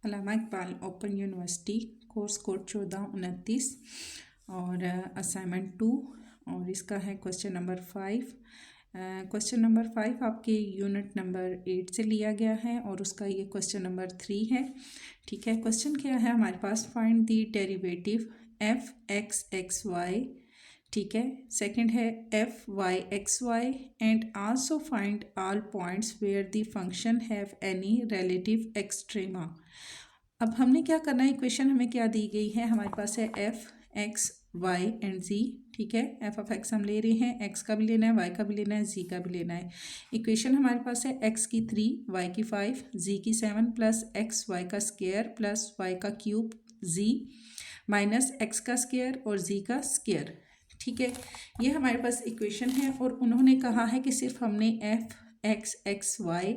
अल्लामा Iqbal open university course code 1429 और assignment 2 और इसका है क्वेश्चन नंबर 5। क्वेश्चन नंबर 5 आपके यूनिट नंबर 8 से लिया गया है और उसका ये क्वेश्चन नंबर 3 है। ठीक है, क्वेश्चन क्या है हमारे पास, find the derivative f x x y. ठीक है, सेकंड है f y x y and also find all points where the function have any relative extrema. अब हमने क्या करना है, इक्वेशन हमें क्या दी गई है, हमारे पास है एफ एक्स वाई एंड जी। ठीक है, एफ ऑफ एक्स हम ले रहे हैं, एक्स का भी लेना है, वाई का भी लेना है, जी का भी लेना है। इक्वेशन हमारे पास है एक्स की 3 वाई की 5 जी की 7 प्लस एक्स वाई का स्क्वायर प्लस वाई का क्यूब जी माइनस एक्स का स्क्वायर और जी का स्क्वायर। ठीक है, ये हमारे पास इक्वेशन है और उन्होंने कहा है कि सिर्फ हमने एफ एक्स एक्स वाई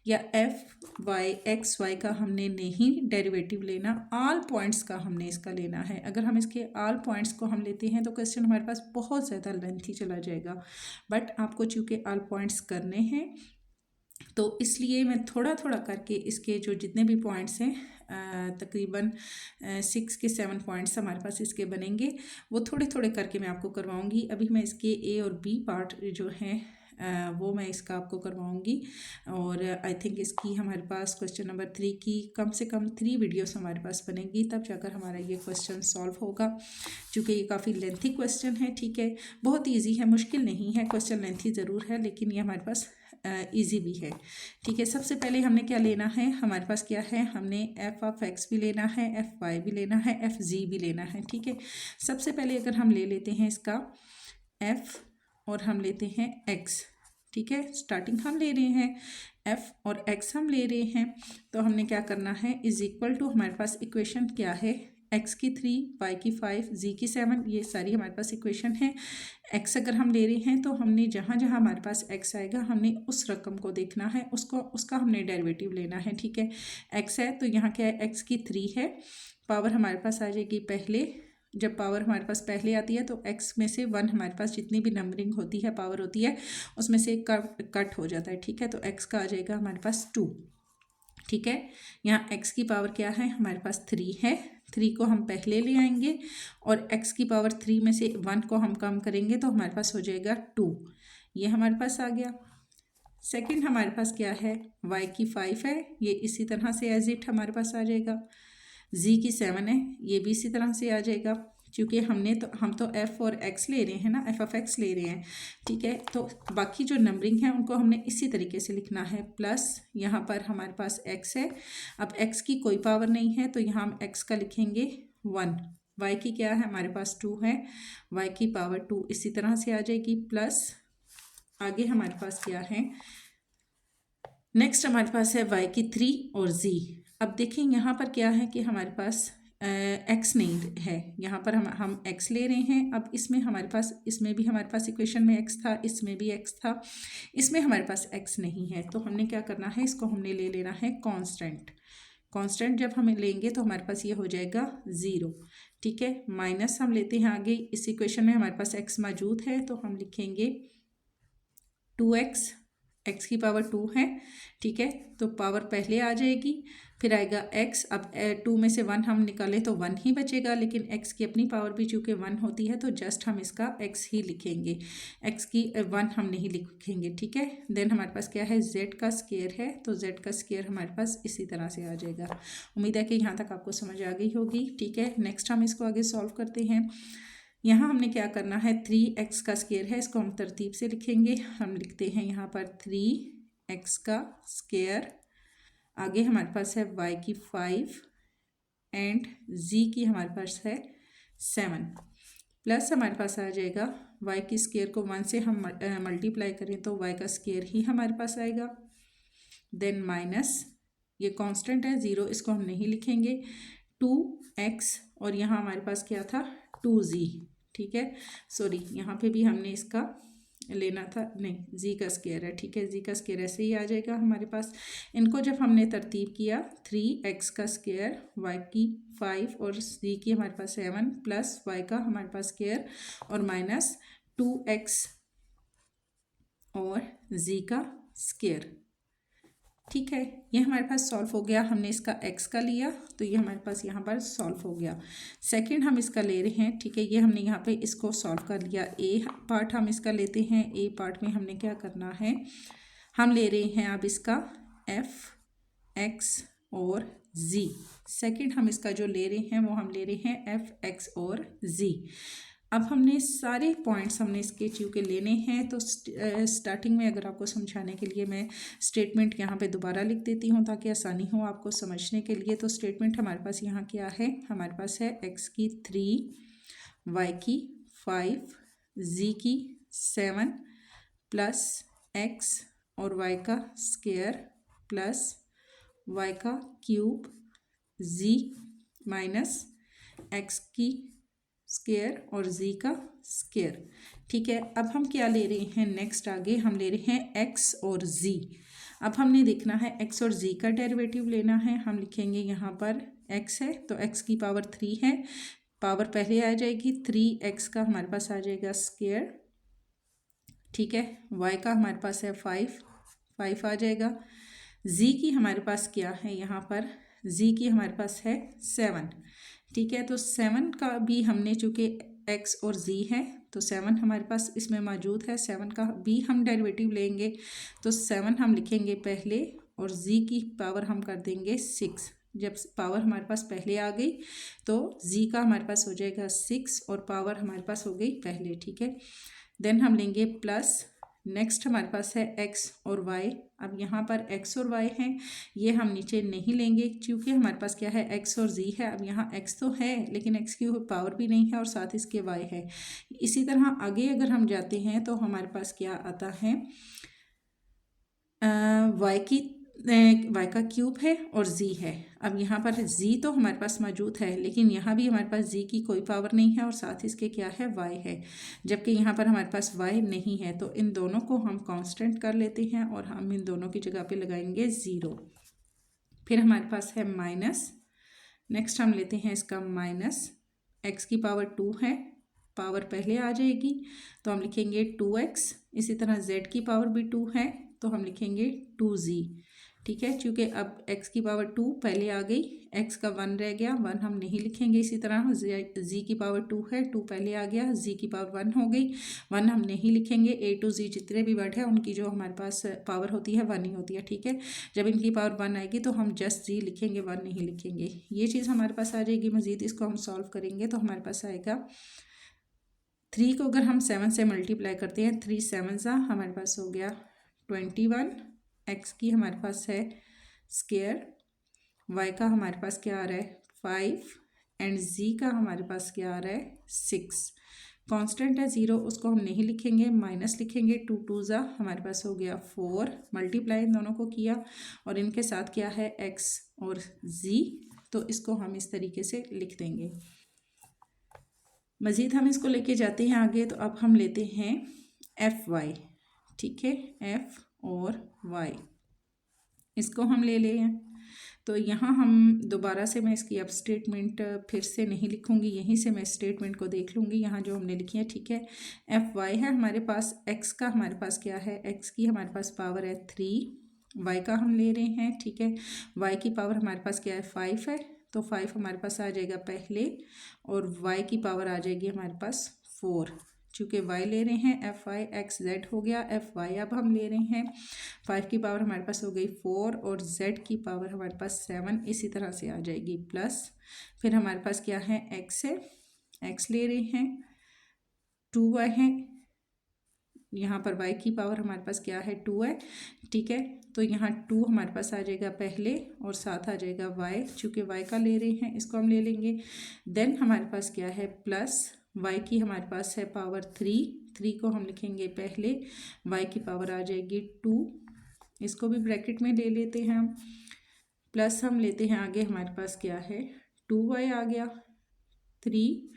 या एफ वाई एक्स वाई का हमने नहीं डेरिवेटिव लेना, ऑल पॉइंट्स का हमने इसका लेना है। अगर हम इसके ऑल पॉइंट्स को हम लेते हैं तो क्वेश्चन हमारे पास बहुत ज़्यादा लेंथी चला जाएगा, बट आपको चूँकि ऑल पॉइंट्स करने हैं तो इसलिए मैं थोड़ा थोड़ा करके इसके जो जितने भी पॉइंट्स हैं तकरीबन 6 के 7 पॉइंट्स हमारे पास इसके बनेंगे, वो थोड़े थोड़े करके मैं आपको करवाऊंगी। अभी मैं इसके ए और बी पार्ट जो हैं वो मैं इसका आपको करवाऊंगी और आई थिंक इसकी हमारे पास क्वेश्चन नंबर 3 की कम से कम 3 वीडियोस हमारे पास बनेंगी, तब जाकर हमारा ये क्वेश्चन सॉल्व होगा। क्योंकि ये काफ़ी लेंथी क्वेश्चन है। ठीक है, बहुत ईजी है, मुश्किल नहीं है, क्वेश्चन लेंथी ज़रूर है लेकिन ये हमारे पास ईजी भी है। ठीक है, सबसे पहले हमने क्या लेना है, हमारे पास क्या है, हमने एफ ऑफ एक्स भी लेना है, एफ वाई भी लेना है, एफ जी भी लेना है। ठीक है, सबसे पहले अगर हम ले लेते हैं इसका एफ और हम लेते हैं एक्स। ठीक है, स्टार्टिंग हम ले रहे हैं एफ और एक्स हम ले रहे हैं, तो हमने क्या करना है, इज इक्वल टू हमारे पास इक्वेशन क्या है, एक्स की 3 वाई की 5 जी की 7, ये सारी हमारे पास इक्वेशन है। एक्स अगर हम ले रहे हैं तो हमने जहाँ जहाँ हमारे पास एक्स आएगा हमने उस रकम को देखना है, उसका हमने डेरिवेटिव लेना है। ठीक है, एक्स है तो यहाँ क्या है, एक्स की 3 है, पावर हमारे पास आ जाएगी पहले, जब पावर हमारे पास पहले आती है तो एक्स में से 1 हमारे पास जितनी भी नंबरिंग होती है पावर होती है उसमें से कट हो जाता है। ठीक है, तो एक्स का आ जाएगा हमारे पास 2। ठीक है, यहाँ x की पावर क्या है, हमारे पास 3 है, 3 को हम पहले ले आएंगे और x की पावर 3 में से 1 को हम कम करेंगे तो हमारे पास हो जाएगा 2, ये हमारे पास आ गया। सेकंड हमारे पास क्या है, y की 5 है, ये इसी तरह से एज इट हमारे पास आ जाएगा। z की 7 है, ये भी इसी तरह से आ जाएगा, क्योंकि हम तो f और x ले रहे हैं ना, f ऑफ x ले रहे हैं। ठीक है, तो बाकी जो नंबरिंग है उनको हमने इसी तरीके से लिखना है, प्लस यहाँ पर हमारे पास x है, अब x की कोई पावर नहीं है तो यहाँ हम x का लिखेंगे 1, y की क्या है हमारे पास 2 है, y की पावर 2 इसी तरह से आ जाएगी, प्लस आगे हमारे पास क्या है, नेक्स्ट हमारे पास है y की 3 और z। अब देखें यहाँ पर क्या है कि हमारे पास एक्स नहीं है, यहाँ पर हम एक्स ले रहे हैं। अब इसमें हमारे पास, इसमें भी हमारे पास इक्वेशन में एक्स था, इसमें भी एक्स था, इसमें हमारे पास एक्स नहीं है, तो हमने क्या करना है, इसको हमने ले लेना है कांस्टेंट। कांस्टेंट जब हमें लेंगे तो हमारे पास ये हो जाएगा 0। ठीक है, माइनस हम लेते हैं आगे, इस इक्वेशन में हमारे पास एक्स मौजूद है तो हम लिखेंगे 2x, x की पावर 2 है। ठीक है, तो पावर पहले आ जाएगी, फिर आएगा x, अब 2 में से 1 हम निकालें तो 1 ही बचेगा, लेकिन x की अपनी पावर भी चूँकि 1 होती है तो जस्ट हम इसका x ही लिखेंगे, x की 1 हम नहीं लिखेंगे। ठीक है, देन हमारे पास क्या है, z का स्क्वायर है, तो z का स्क्वायर हमारे पास इसी तरह से आ जाएगा। उम्मीद है कि यहाँ तक आपको समझ आ गई होगी। ठीक है, नेक्स्ट हम इसको आगे सॉल्व करते हैं। यहाँ हमने क्या करना है, 3x का स्क्वायर है, इसको हम तरतीब से लिखेंगे। हम लिखते हैं यहाँ पर 3x का स्क्वायर, आगे हमारे पास है y की 5 एंड z की हमारे पास है 7, प्लस हमारे पास आ जाएगा y की स्क्वायर को 1 से हम मल्टीप्लाई करें तो y का स्क्वायर ही हमारे पास आएगा, देन माइनस ये कांस्टेंट है 0, इसको हम नहीं लिखेंगे, 2x और यहाँ हमारे पास क्या था 2z। ठीक है, सॉरी यहाँ पे भी हमने इसका लेना था, नहीं z का स्क्वायर है। ठीक है, z का स्क्वायर ऐसे ही आ जाएगा हमारे पास। इनको जब हमने तरतीब किया, 3x का स्क्वायर, y की 5 और z की हमारे पास 7 प्लस y का हमारे पास स्क्वायर और माइनस 2x और z का स्क्वायर। ठीक है, ये हमारे पास सॉल्व हो गया। हमने इसका x का लिया तो ये हमारे पास यहाँ पर सॉल्व हो गया। सेकंड हम इसका ले रहे हैं, ठीक है, ये हमने यहाँ पे इसको सॉल्व कर लिया। ए पार्ट हम इसका लेते हैं। ए पार्ट में हमने क्या करना है, हम ले रहे हैं अब इसका f x और z। सेकंड हम इसका जो ले रहे हैं वो हम ले रहे हैं f x और z। अब हमने सारे पॉइंट्स हमने इसके च्यू के लेने हैं। तो स्टार्टिंग में अगर आपको समझाने के लिए मैं स्टेटमेंट यहाँ पे दोबारा लिख देती हूँ ताकि आसानी हो आपको समझने के लिए। तो स्टेटमेंट हमारे पास यहाँ क्या है, हमारे पास है x की 3, y की 5, z की 7 प्लस x और y का स्क्वायर प्लस y का क्यूब z माइनस x की स्क्वायर और z का स्क्वायर। ठीक है, अब हम क्या ले रहे हैं, नेक्स्ट आगे हम ले रहे हैं x और z। अब हमने देखना है x और z का डेरिवेटिव लेना है। हम लिखेंगे यहाँ पर x है तो x की पावर 3 है, पावर पहले आ जाएगी 3x का हमारे पास आ जाएगा स्क्वायर। ठीक है, y का हमारे पास है 5 आ जाएगा। z की हमारे पास क्या है, यहाँ पर z की हमारे पास है 7। ठीक है, तो 7 का भी हमने चूँकि x और z है तो 7 हमारे पास इसमें मौजूद है, 7 का भी हम डेरिवेटिव लेंगे। तो 7 हम लिखेंगे पहले और z की पावर हम कर देंगे 6। जब पावर हमारे पास पहले आ गई तो z का हमारे पास हो जाएगा 6 और पावर हमारे पास हो गई पहले। ठीक है, देन हम लेंगे प्लस, नेक्स्ट हमारे पास है x और y। अब यहाँ पर x और y हैं, ये हम नीचे नहीं लेंगे क्योंकि हमारे पास क्या है x और z है। अब यहाँ x तो है लेकिन x की पावर भी नहीं है और साथ इसके y है। इसी तरह आगे अगर हम जाते हैं तो हमारे पास क्या आता है, y का क्यूब है और z है। अब यहाँ पर z तो हमारे पास मौजूद है लेकिन यहाँ भी हमारे पास z की कोई पावर नहीं है और साथ इसके क्या है, y है, जबकि यहाँ पर हमारे पास y नहीं है। तो इन दोनों को हम कांस्टेंट कर लेते हैं और हम इन दोनों की जगह पे लगाएंगे 0। फिर हमारे पास है माइनस, नेक्स्ट हम लेते हैं इसका माइनस, x की पावर 2 है, पावर पहले आ जाएगी तो हम लिखेंगे 2x। इसी तरह z की पावर भी 2 है तो हम लिखेंगे 2z। ठीक है, क्योंकि अब x की पावर 2 पहले आ गई, x का 1 रह गया, 1 हम नहीं लिखेंगे। इसी तरह z की पावर 2 है, 2 पहले आ गया, z की पावर 1 हो गई, 1 हम नहीं लिखेंगे। a to z जितने भी वर्ड है उनकी जो हमारे पास पावर होती है 1 ही होती है। ठीक है, जब इनकी पावर 1 आएगी तो हम जस्ट z लिखेंगे, 1 नहीं लिखेंगे। ये चीज़ हमारे पास आ जाएगी। मज़ीद इसको हम सॉल्व करेंगे तो हमारे पास आएगा 3 को अगर हम 7 से मल्टीप्लाई करते हैं, 3 7 सा हमारे पास हो गया 21। x की हमारे पास है स्क्वायर, y का हमारे पास क्या आ रहा है 5 एंड z का हमारे पास क्या आ रहा है 6। कांस्टेंट है 0, उसको हम नहीं लिखेंगे, माइनस लिखेंगे। 2 2 ज़ा हमारे पास हो गया 4, मल्टीप्लाई इन दोनों को किया और इनके साथ क्या है x और z, तो इसको हम इस तरीके से लिख देंगे। मज़ीद हम इसको लेके जाते हैं आगे। तो अब हम लेते हैं fy। ठीक है, f और y इसको हम ले लें। तो यहाँ हम दोबारा से मैं इसकी अब स्टेटमेंट फिर से नहीं लिखूँगी, यहीं से मैं स्टेटमेंट को देख लूँगी यहाँ जो हमने लिखी है। ठीक है, fy है हमारे पास, x का हमारे पास क्या है, x की हमारे पास पावर है 3, y का हम ले रहे हैं। ठीक है, y की पावर हमारे पास क्या है 5 है तो 5 हमारे पास आ जाएगा पहले और y की पावर आ जाएगी हमारे पास 4। चूँकि y ले रहे हैं fy x z हो गया, fy अब हम ले रहे हैं 5 की पावर हमारे पास हो गई 4 और z की पावर हमारे पास 7 इसी तरह से आ जाएगी प्लस। फिर हमारे पास क्या है x है, x ले रहे हैं, 2y है, यहाँ पर y की पावर हमारे पास क्या है 2 है। ठीक है, तो यहाँ 2 हमारे पास आ जाएगा पहले और साथ आ जाएगा y, चूँकि y का ले रहे हैं इसको हम ले लेंगे। देन हमारे पास क्या है प्लस, y की हमारे पास है पावर 3 को हम लिखेंगे पहले, y की पावर आ जाएगी 2, इसको भी ब्रैकेट में ले लेते हैं हम। प्लस हम लेते हैं आगे, हमारे पास क्या है 2y आ गया, 3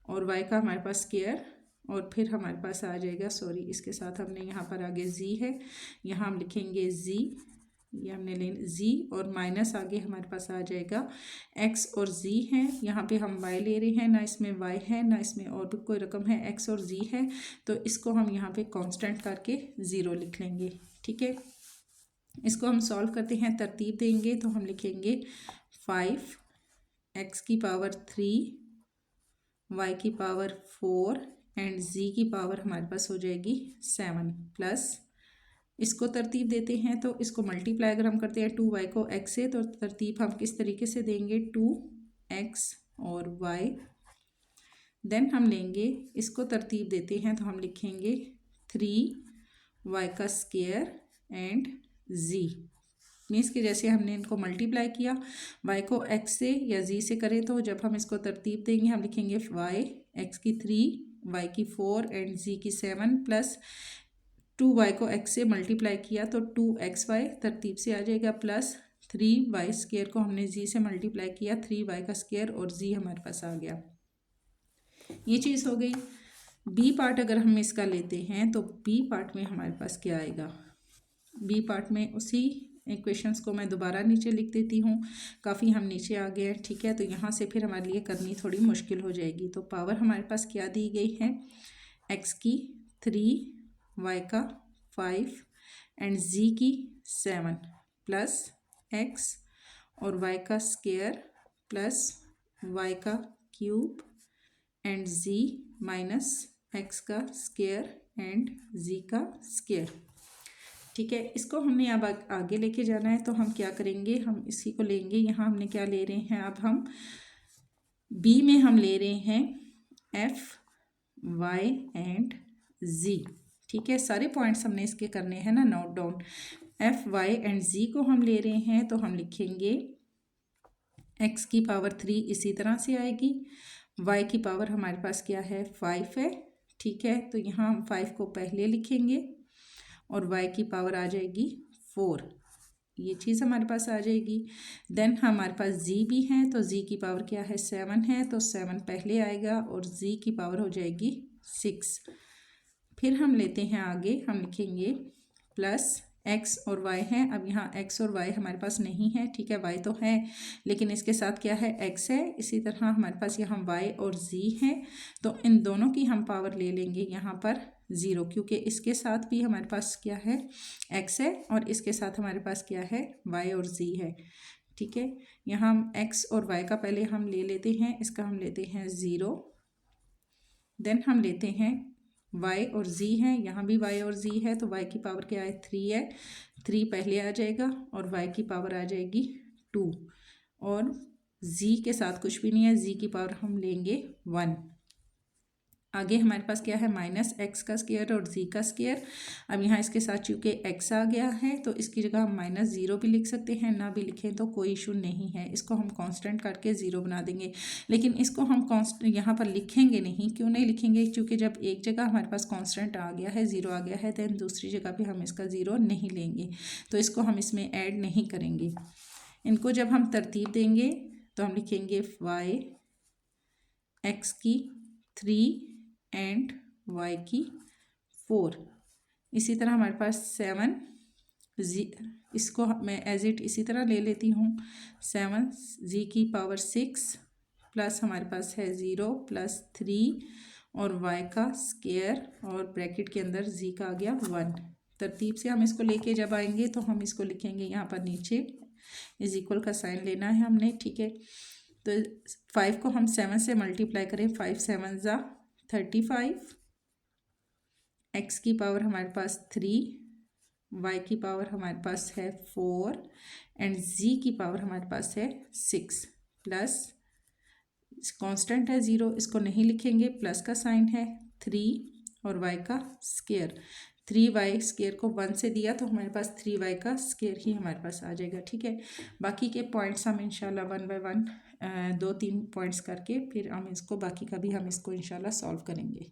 और y का हमारे पास स्क्वायर और फिर हमारे पास आ जाएगा, सॉरी इसके साथ हमने यहाँ पर आगे z है, यहाँ हम लिखेंगे z, ये हमने ले z और माइनस आगे हमारे पास आ जाएगा x और z है। यहाँ पे हम y ले रहे हैं, ना इसमें y है ना इसमें और भी कोई रकम है, x और z है, तो इसको हम यहाँ पे कांस्टेंट करके 0 लिख लेंगे। ठीक है, इसको हम सॉल्व करते हैं, तरतीब देंगे तो हम लिखेंगे 5 x की पावर 3 y की पावर 4 एंड z की पावर हमारे पास हो जाएगी 7 प्लस इसको तरतीब देते हैं तो इसको मल्टीप्लाई अगर हम करते हैं 2y को x से तो तरतीब हम किस तरीके से देंगे 2x और y। देन हम लेंगे इसको तरतीब देते हैं तो हम लिखेंगे 3y का स्क्वायर एंड z मीन्स कि जैसे हमने इनको मल्टीप्लाई किया y को x से या z से करें तो जब हम इसको तरतीब देंगे हम लिखेंगे y x की 3 y की 4 एंड z की 7 प्लस 2y को x से मल्टीप्लाई किया तो 2xy तरतीब से आ जाएगा प्लस 3y स्क्वायर को हमने z से मल्टीप्लाई किया 3y का स्क्वायर और z हमारे पास आ गया। ये चीज़ हो गई। बी पार्ट अगर हम इसका लेते हैं तो बी पार्ट में हमारे पास क्या आएगा, बी पार्ट में उसी इक्वेशंस को मैं दोबारा नीचे लिख देती हूँ, काफ़ी हम नीचे आ गए हैं, ठीक है। तो यहाँ से फिर हमारे लिए करनी थोड़ी मुश्किल हो जाएगी। तो पावर हमारे पास क्या दी गई है, x की 3 y का 5 एंड z की 7 प्लस x और y का स्क्वायर प्लस y का cube and z minus x का स्क्वायर एंड z का स्क्वायर, ठीक है। इसको हमने अब आगे लेके जाना है तो हम क्या करेंगे, हम इसी को लेंगे। यहाँ हमने क्या ले रहे हैं, अब हम b में हम ले रहे हैं f y एंड z, ठीक है। सारे पॉइंट्स हमने इसके करने हैं ना note down. f y and z को हम ले रहे हैं तो हम लिखेंगे x की पावर 3 इसी तरह से आएगी, y की पावर हमारे पास क्या है 5 है, ठीक है। तो यहाँ हम 5 को पहले लिखेंगे और y की पावर आ जाएगी 4, ये चीज़ हमारे पास आ जाएगी। देन हमारे पास z भी है तो z की पावर क्या है 7 है, तो 7 पहले आएगा और z की पावर हो जाएगी 6। फिर हम लेते हैं आगे, हम लिखेंगे प्लस x और y है। अब यहाँ x और y हमारे पास नहीं है, ठीक है, y तो है लेकिन इसके साथ क्या है x है। इसी तरह हमारे पास यहाँ y और z है तो इन दोनों की हम पावर ले लेंगे यहाँ पर 0, क्योंकि इसके साथ भी हमारे पास क्या है x है और इसके साथ हमारे पास क्या है y और z है, ठीक है। यहाँ हम x और y का पहले हम ले लेते हैं, इसका हम लेते हैं 0। देन हम लेते हैं y और z है, यहाँ भी y और z है तो y की पावर क्या है 3 है, 3 पहले आ जाएगा और y की पावर आ जाएगी 2 और z के साथ कुछ भी नहीं है, z की पावर हम लेंगे 1। आगे हमारे पास क्या है माइनस x का स्क्वायर और z का स्क्वायर। अब यहाँ इसके साथ चूँकि x आ गया है तो इसकी जगह हम -0 भी लिख सकते हैं, ना भी लिखें तो कोई इशू नहीं है। इसको हम कांस्टेंट करके 0 बना देंगे, लेकिन इसको हम यहाँ पर लिखेंगे नहीं। क्यों नहीं लिखेंगे, क्योंकि जब एक जगह हमारे पास कांस्टेंट आ गया है 0 आ गया है दैन दूसरी जगह पर हम इसका 0 नहीं लेंगे, तो इसको हम इसमें ऐड नहीं करेंगे। इनको जब हम तरतीब देंगे तो हम लिखेंगे y x की 3 एंड y की 4, इसी तरह हमारे पास 7 इसको मैं एज इट इसी तरह ले लेती हूँ 7 z की पावर 6 प्लस हमारे पास है 0 प्लस 3 और y का स्क्वायर और ब्रैकेट के अंदर z का आ गया 1। तरतीब से हम इसको लेके जब आएंगे तो हम इसको लिखेंगे यहाँ पर नीचे इज इक्वल का साइन लेना है हमने, ठीक है। तो 5 को हम 7 से मल्टीप्लाई करें, 5 7 ज़ा 35, x की पावर हमारे पास 3, y की पावर हमारे पास है 4 एंड z की पावर हमारे पास है 6 प्लस कांस्टेंट है 0, इसको नहीं लिखेंगे, प्लस का साइन है 3 और y का स्क्वायर। 3y स्क्वायर को 1 से दिया तो हमारे पास 3y का स्क्वायर ही हमारे पास आ जाएगा, ठीक है। बाकी के पॉइंट्स हम इंशाल्लाह 1 बाय 1 2-3 पॉइंट्स करके फिर हम इसको बाकी का भी हम इसको इंशाल्लाह सॉल्व करेंगे।